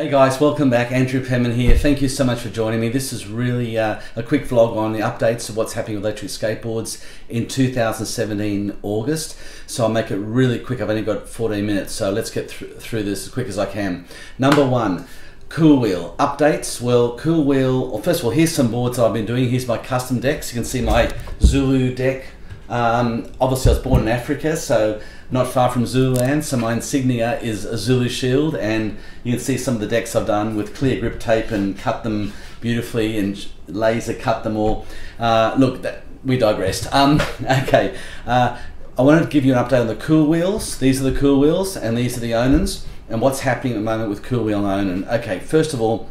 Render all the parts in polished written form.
Hey guys, welcome back. Andrew Penman here. Thank you so much for joining me. This is really a quick vlog on the updates of what's happening with electric skateboards in 2017 August. So I'll make it really quick. I've only got 14 minutes, so let's get through this as quick as I can. Number one, Cool Wheel updates. Well, Cool Wheel, well, first of all, here's some boards that I've been doing. Here's my custom decks. You can see my Zulu deck. Obviously I was born in Africa, so not far from Zululand, so my insignia is a Zulu shield, and you can see some of the decks I've done with clear grip tape and cut them beautifully and laser cut them all. Look, we digressed. Okay, I wanted to give you an update on the Cool Wheels. These are the Cool Wheels and these are the Onans, and what's happening at the moment with Cool Wheel and Onan. Okay, first of all,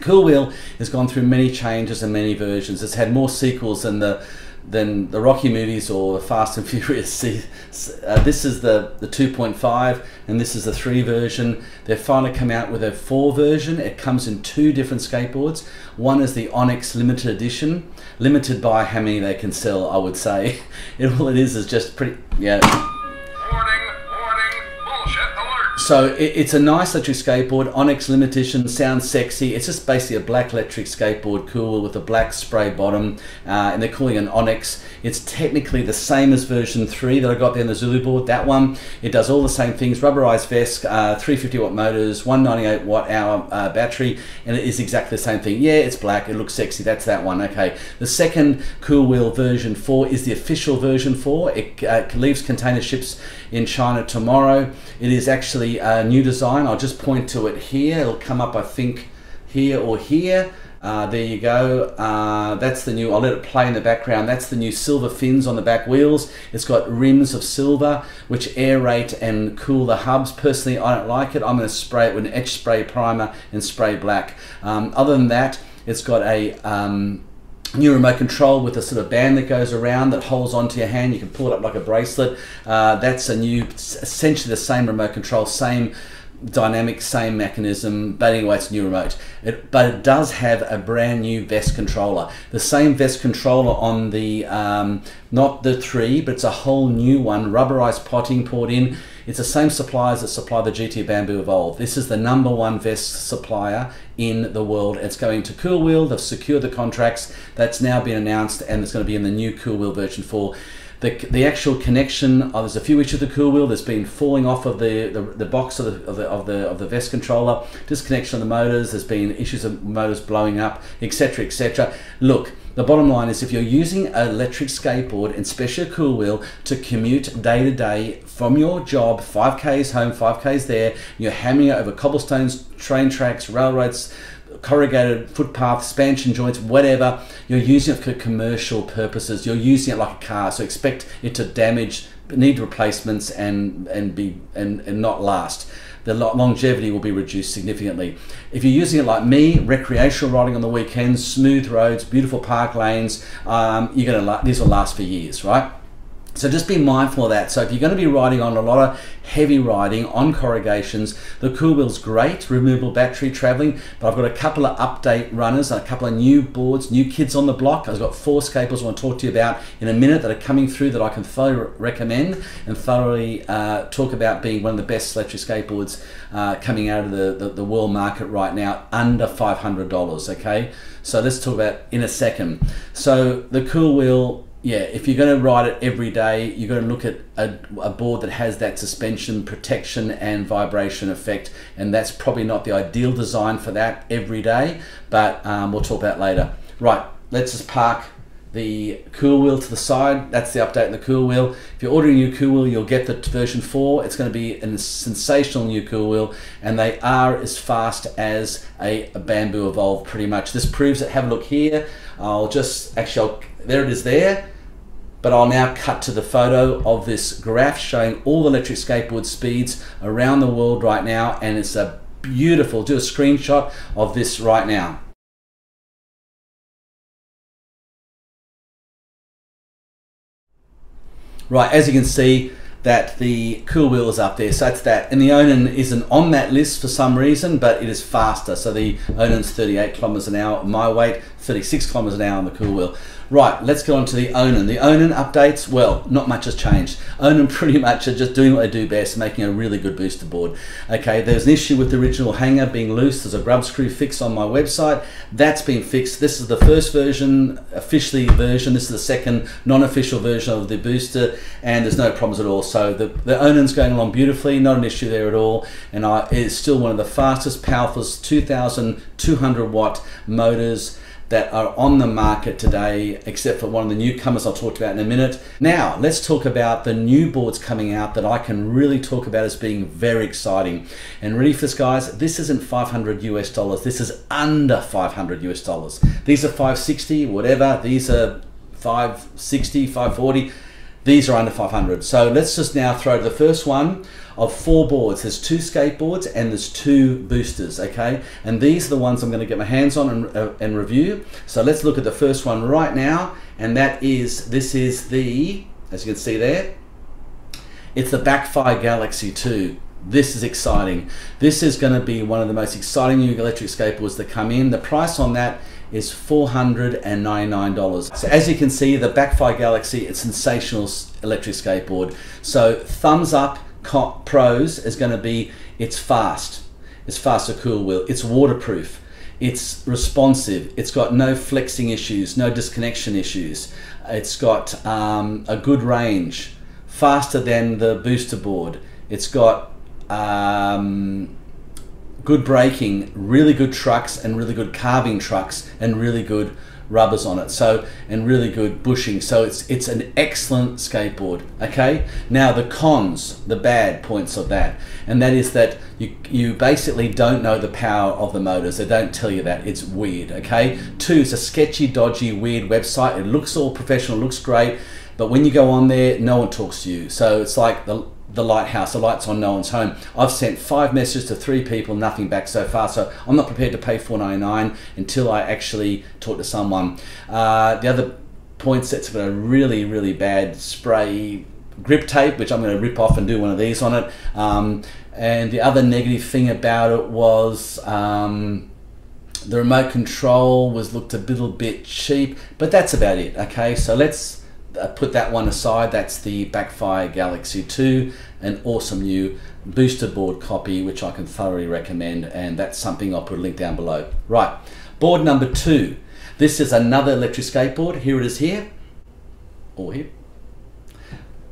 Cool Wheel has gone through many changes and many versions. It's had more sequels than the Rocky movies or the Fast and Furious. This is the 2.5 and this is the 3 version. They've finally come out with a 4 version. It comes in 2 different skateboards. One is the Onyx limited edition, limited by how many they can sell, I would say. All it is just pretty, yeah. So it's a nice electric skateboard, Onyx limited edition, sounds sexy. It's just basically a black electric skateboard, cool, with a black spray bottom, and they're calling it an Onyx. It's technically the same as version 3 that I got there in the Zulu board. That one, it does all the same things, rubberized vest, 350 watt motors, 198 watt hour battery, and it is exactly the same thing. Yeah, it's black, it looks sexy, that's that one, okay. The second Cool Wheel version 4 is the official version 4. It leaves container ships in China tomorrow. It is actually a new design. I'll just point to it here. It'll come up, I think, here or here. There you go. That's the new, I'll let it play in the background. That's the new silver fins on the back wheels. It's got rims of silver which aerate and cool the hubs. Personally, I don't like it. I'm going to spray it with an etch spray primer and spray black. Other than that, it's got a new remote control with a sort of band that goes around that holds onto your hand. You can pull it up like a bracelet. That's a new, essentially the same remote control, same dynamic, same mechanism, but anyway, it's a new remote. But it does have a brand new vest controller. The same vest controller on the, not the 3, but it's a whole new one, rubberized potting poured in. It's the same suppliers that supply the GT Bamboo Evolve. This is the #1 vest supplier in the world. It's going to Cool Wheel. They've secured the contracts. That's now been announced, and it's going to be in the new Cool Wheel version 4. The actual connection, there's a few issues with the Cool Wheel. There's been falling off of the box of the vest controller, disconnection of the motors. There's been issues of motors blowing up, etc., etc. Look, the bottom line is if you're using an electric skateboard and especially a Cool Wheel to commute day to day from your job, 5Ks home, 5Ks there, you're hammering it over cobblestones, train tracks, railroads, corrugated footpath, expansion joints, whatever, you're using it for commercial purposes. You're using it like a car, so expect it to damage, need replacements, and not last. The longevity will be reduced significantly. If you're using it like me, recreational riding on the weekends, smooth roads, beautiful park lanes, these will last for years, right? So just be mindful of that. So if you're going to be riding on a lot of heavy riding on corrugations, the Cool Wheel's great, removable battery traveling, but I've got a couple of update runners, a couple of new boards, new kids on the block. I've got 4 skateboards I want to talk to you about in a minute that are coming through that I can thoroughly recommend and thoroughly talk about being one of the best electric skateboards coming out of the world market right now, under $500, okay? So let's talk about in a second. So the Cool Wheel, yeah, if you're going to ride it every day, you're going to look at a board that has that suspension protection and vibration effect, and that's probably not the ideal design for that every day, but we'll talk about later. Right, let's just park the Cool Wheel to the side. That's the update on the Cool Wheel. If you're ordering a new Cool Wheel, you'll get the version 4. It's going to be a sensational new Cool Wheel, and they are as fast as a Bamboo Evolve pretty much. This proves it. Have a look here. There it is there. But I'll now cut to the photo of this graph showing all the electric skateboard speeds around the world right now, and it's a beautiful, do a screenshot of this right now. Right, as you can see, that the Cool Wheel is up there, so that's that. And the Onan isn't on that list for some reason, but it is faster. So the Onan's 38 kilometers an hour, my weight, 36 kilometers an hour on the cool wheel. Right, let's go on to the Onan. The Onan updates, well, not much has changed. Onan pretty much are just doing what they do best, making a really good booster board. Okay, there's an issue with the original hanger being loose. There's a grub screw fix on my website. That's been fixed. This is the first version, officially version. This is the second non-official version of the booster, and there's no problems at all. So the Onan's going along beautifully, not an issue there at all, and it's still one of the fastest, powerful 2,200 watt motors that are on the market today, except for one of the newcomers I'll talk about in a minute. Now, let's talk about the new boards coming out that I can really talk about as being very exciting. And ready for this, guys? This isn't 500 US dollars. This is under 500 US dollars. These are 560, whatever. These are 560, 540. These are under 500. So let's just now throw to the first one of 4 boards. There's 2 skateboards and there's 2 boosters, okay? And these are the ones I'm gonna get my hands on and review. So let's look at the first one right now, and this is the, as you can see there, it's the Backfire Galaxy 2. This is exciting. This is gonna be one of the most exciting new electric skateboards that come in. The price on that is $499. So as you can see, the Backfire Galaxy, it's sensational electric skateboard. So thumbs up, pros is going to be, it's fast, it's faster cool wheel, it's waterproof, it's responsive, it's got no flexing issues, no disconnection issues, it's got a good range, faster than the booster board, it's got good braking, really good trucks and really good carving trucks and really good rubbers on it, so, and really good bushing. So it's an excellent skateboard. Okay, now the cons, the bad points of that, and that is that you basically don't know the power of the motors. They don't tell you that. It's weird. Okay, 2, it's a sketchy, dodgy, weird website. It looks all professional, looks great, but when you go on there, no one talks to you. So it's like the lighthouse, the light's on, no one's home. I've sent 5 messages to 3 people, nothing back so far, so I'm not prepared to pay $499 until I actually talk to someone. The other points, it's got a really, really bad spray grip tape, which I'm going to rip off and do one of these on it. And the other negative thing about it was the remote control looked a little bit cheap, but that's about it. Okay, so let's put that one aside. That's the Backfire Galaxy 2, an awesome new booster board copy, which I can thoroughly recommend, and that's something I'll put a link down below. Right, board number 2. This is another electric skateboard. Here it is here, or here.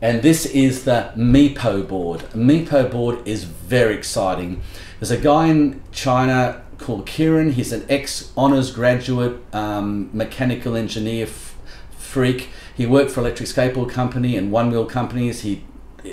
And this is the Meepo Board. Meepo Board is very exciting. There's a guy in China called Kieran. He's an ex-honors graduate, mechanical engineer freak. He worked for electric skateboard company and one-wheel companies. He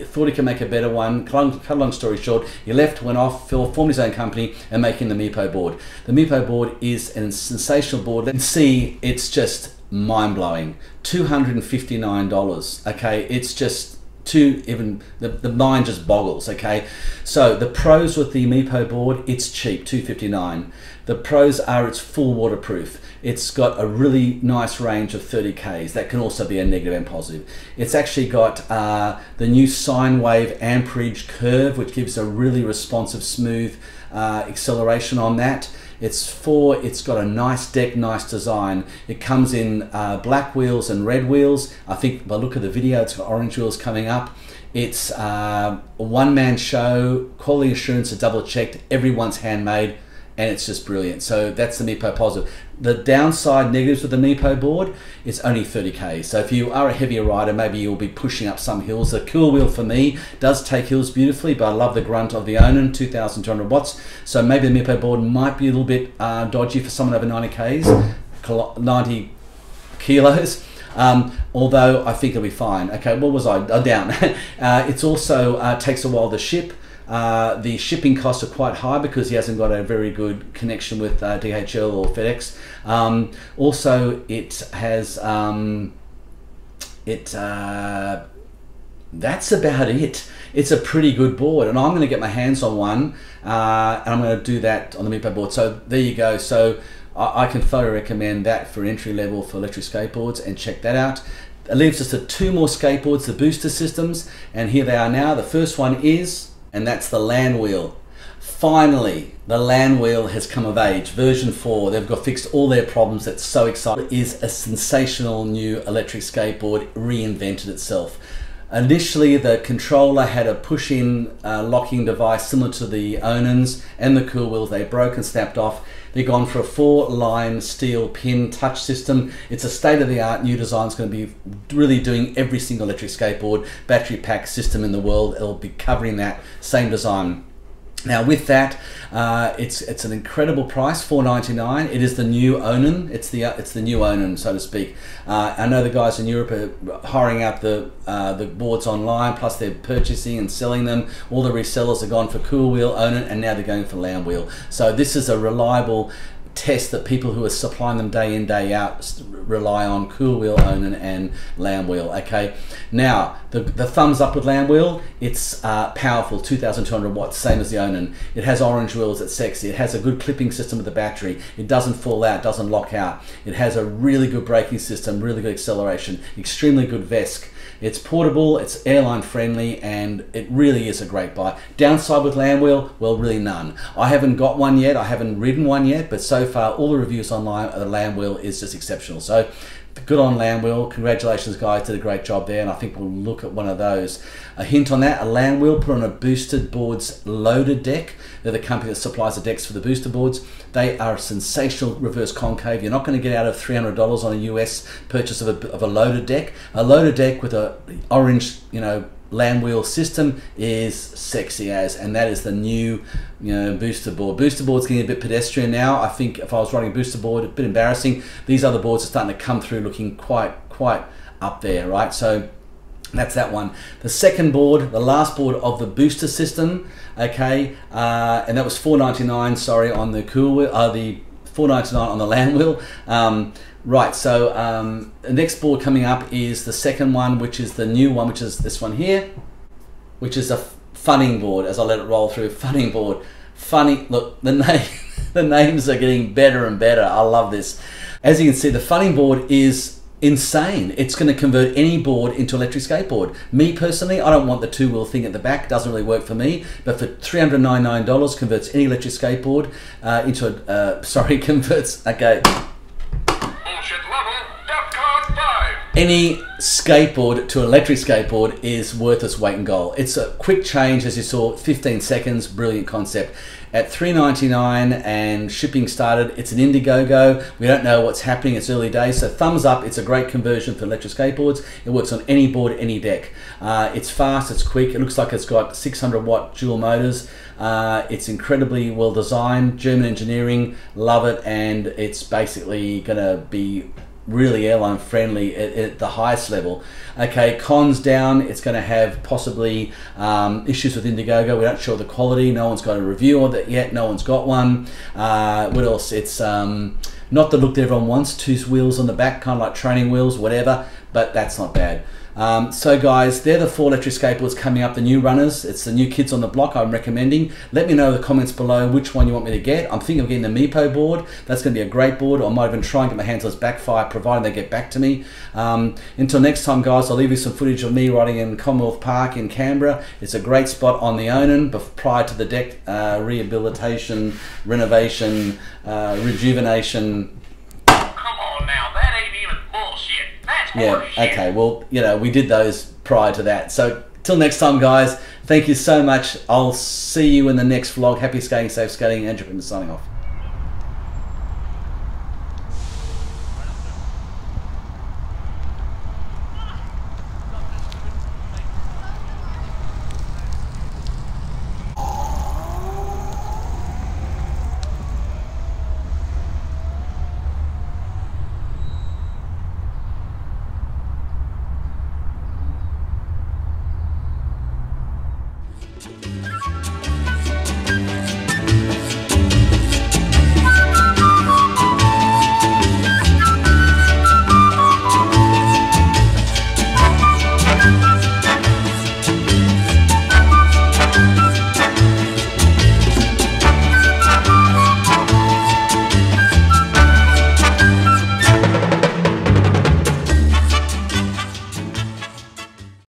thought he could make a better one. Cut a long story short, he left, went off, formed his own company and making the Meepo Board. The Meepo Board is a sensational board. Let's see, it's just mind-blowing. $259. Okay, it's just the mind just boggles. Okay, so the pros with the Meepo board, it's cheap, $259. The pros are it's full waterproof. It's got a really nice range of 30 Ks. That can also be a negative and positive. It's actually got the new sine wave amperage curve, which gives a really responsive, smooth acceleration on that. It's got a nice deck, nice design. It comes in black wheels and red wheels. I think by the look of the video, it's got orange wheels coming up. It's a one-man show, quality assurance are double checked, everyone's handmade, and it's just brilliant. So that's the Meepo positive. The downside negatives with the Meepo board, it's only 30 Ks. So if you are a heavier rider, maybe you'll be pushing up some hills. The cool wheel for me does take hills beautifully, but I love the grunt of the Onan, 2,200 watts. So maybe the Meepo board might be a little bit dodgy for someone over 90 Ks, 90 kilos. Although I think it'll be fine. Okay, what was I? Down. It's also takes a while to ship. The shipping costs are quite high because he hasn't got a very good connection with DHL or FedEx. Also, it has that's about it. It's a pretty good board, and I'm going to get my hands on one, and I'm going to do that on the Meepo board. So there you go. So I can thoroughly recommend that for entry level for electric skateboards, and check that out. It leaves us to 2 more skateboards, the booster systems, and here they are now. The first one is, and that's the land wheel. Finally, the land wheel has come of age. Version 4, they've got fixed all their problems. That's so exciting. It is a sensational new electric skateboard, reinvented itself. Initially, the controller had a push-in locking device similar to the Onans and the Cool Wheels. They broke and snapped off. They've gone for a 4-line steel pin touch system. It's a state-of-the-art new design. It's going to be really doing every single electric skateboard battery pack system in the world. It'll be covering that same design. Now with that, it's an incredible price, $4.99. It is the new Onan. It's the new Onan, so to speak. I know the guys in Europe are hiring out the boards online, plus they're purchasing and selling them. All the resellers have gone for Cool Wheel, Onan, and now they're going for Land Wheel. So this is a reliable test that people who are supplying them day in, day out rely on: Cool Wheel, Onan, and Land Wheel. Okay, now the thumbs up with Land Wheel. It's powerful, 2,200 watts, same as the Onan. It has orange wheels, it's sexy. It has a good clipping system with the battery. It doesn't fall out, doesn't lock out. It has a really good braking system, really good acceleration, extremely good VESC. It's portable, it's airline friendly, and it really is a great buy. Downside with Land Wheel, well, really none. I haven't got one yet, I haven't ridden one yet, but so far all the reviews online of the Land Wheel is just exceptional. So good on Land Wheel, congratulations guys, did a great job there, and I think we'll look at one of those. A hint on that, a Land Wheel put on a Boosted Boards loaded deck. They're the company that supplies the decks for the Booster Boards. They are a sensational reverse concave. You're not going to get out of $300 on a US purchase of a loaded deck. A loaded deck with a orange, Land Wheel system is sexy as, and that is the new, Booster Board. Booster Board's getting a bit pedestrian now. I think if I was riding a Booster Board, a bit embarrassing. These other boards are starting to come through looking quite up there, right? So that's that one. The second board, the last board of the booster system, okay, and that was $4.99. Sorry, on the Cool Wheel, the $4.99 on the Land Wheel. Right, so the next board coming up is the second one, which is the new one, which is this one here, which is a funning board. As I let it roll through, funning board. Funny, look, the names are getting better and better. I love this. As you can see, the funning board is insane. It's going to convert any board into electric skateboard. Me personally, I don't want the two-wheel thing at the back. It doesn't really work for me. But for $399, converts any electric skateboard into a converts. Okay. Any skateboard to electric skateboard is worth its weight in gold. It's a quick change, as you saw, 15 seconds, brilliant concept. At $3.99 and shipping started, it's an Indiegogo. We don't know what's happening, it's early days, so thumbs up. It's a great conversion for electric skateboards. It works on any board, any deck. It's fast, it's quick, it looks like it's got 600 watt dual motors. It's incredibly well designed, German engineering, love it, and it's basically gonna be really airline friendly at the highest level. Okay, cons down, it's going to have possibly issues with Indiegogo. We're not sure the quality, no one's got a review of it yet, no one's got one. What else? It's not the look that everyone wants, two wheels on the back, kind of like training wheels, whatever, but that's not bad. So guys, they're the 4 electric skateboards coming up, the new runners. It's the new kids on the block I'm recommending. Let me know in the comments below which one you want me to get. I'm thinking of getting the Meepo board. That's going to be a great board. I might even try and get my hands on this Backfire, providing they get back to me. Until next time guys, I'll leave you some footage of me riding in Commonwealth Park in Canberra. It's a great spot on the Onan, prior to the deck rehabilitation, renovation, rejuvenation. Yeah, okay, well, we did those prior to that. So, till next time, guys, thank you so much. I'll see you in the next vlog. Happy skating, safe skating, and Penman signing off.